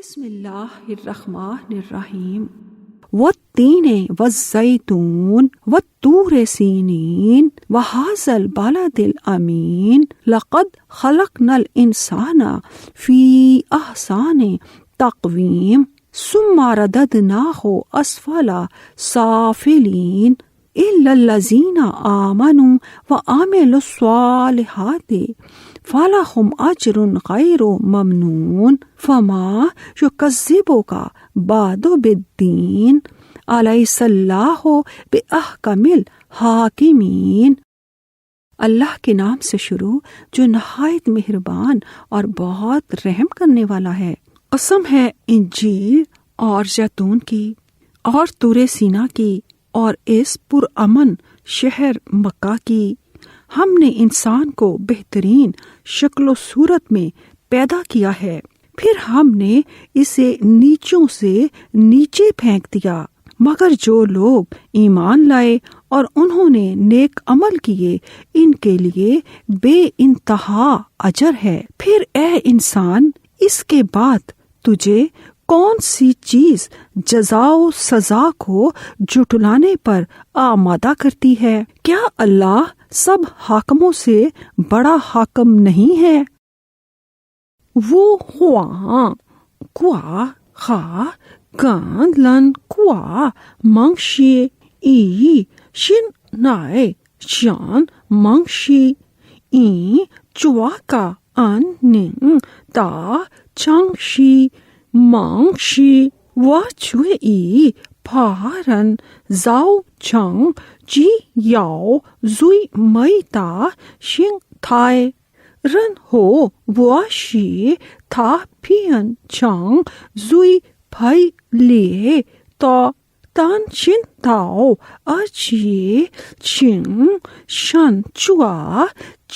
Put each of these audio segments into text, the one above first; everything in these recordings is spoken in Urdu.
بسم اللہ الرحمن الرحیم والتین والزیتون والطور سینین وہذا البلد الامین لقد خلقنا الانسان فی احسن تقویم ثم رددناہ اسفل سافلین الا الذین آمنوا وعملوا الصالحات فلہم اجر غیر ممنون فما یکذبک بعد بالدین الیس اللہ باحکم الحاکمین۔ اللہ کے نام سے شروع جو نہایت مہربان اور بہت رحم کرنے والا ہے۔ قسم ہے انجیر اور زیتون کی اور طور سینا کی اور اس پرامن شہر مکہ کی۔ ہم نے انسان کو بہترین شکل و صورت میں پیدا کیا ہے، پھر ہم نے اسے نیچوں سے نیچے پھینک دیا، مگر جو لوگ ایمان لائے اور انہوں نے نیک عمل کیے ان کے لیے بے انتہا اجر ہے۔ پھر اے انسان، اس کے بعد تجھے کون سی چیز جزا و سزا کو جھٹلانے پر آمادہ کرتی ہے؟ کیا اللہ سب حاکموں سے بڑا حاکم نہیں ہے؟ وہ ہوا کوا خا گان لن کوا منگشی ای شن نائے شان منگشی ای چوا کا ان ننگ تا چنگشی منگشی و چوے ای پارن زاو چنگ جی یاو زوی مئی تا شنگ تھائے رن ہو و شی تھا پین چنگ زوی پھائی لیے تا تن شن تاو اچیے چنگ شن چوا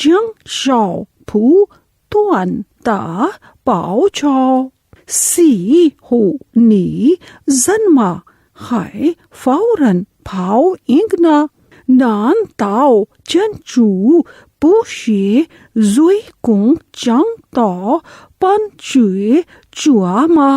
جنگ شاو پھو توان تا پاو چاو سی ہو نی زنما خائے فورن پھاو انگنا نان تاو چن چو پوشے زوی کونگ چنگ تا پن چوے چوا ما۔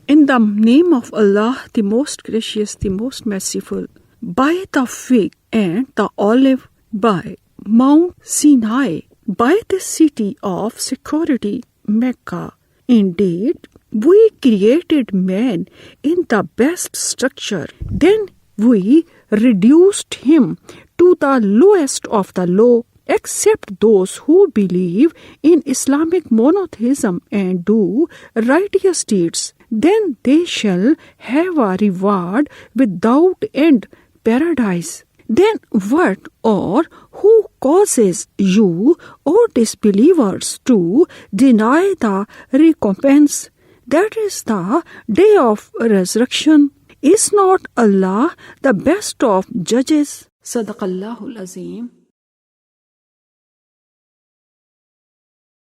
In the name of Allah, the most gracious, the most merciful, by the fig and the olive, by Mount Sinai, by the city of security, Mecca. Indeed, we created man in the best structure. Then we reduced him to the lowest of the low, except those who believe in Islamic monotheism and do righteous deeds. Then they shall have a reward without end, paradise. Then what or who causes you or disbelievers to deny the recompense? That is the day of resurrection. Is not Allah the best of judges? Sadaq Allahul Azim.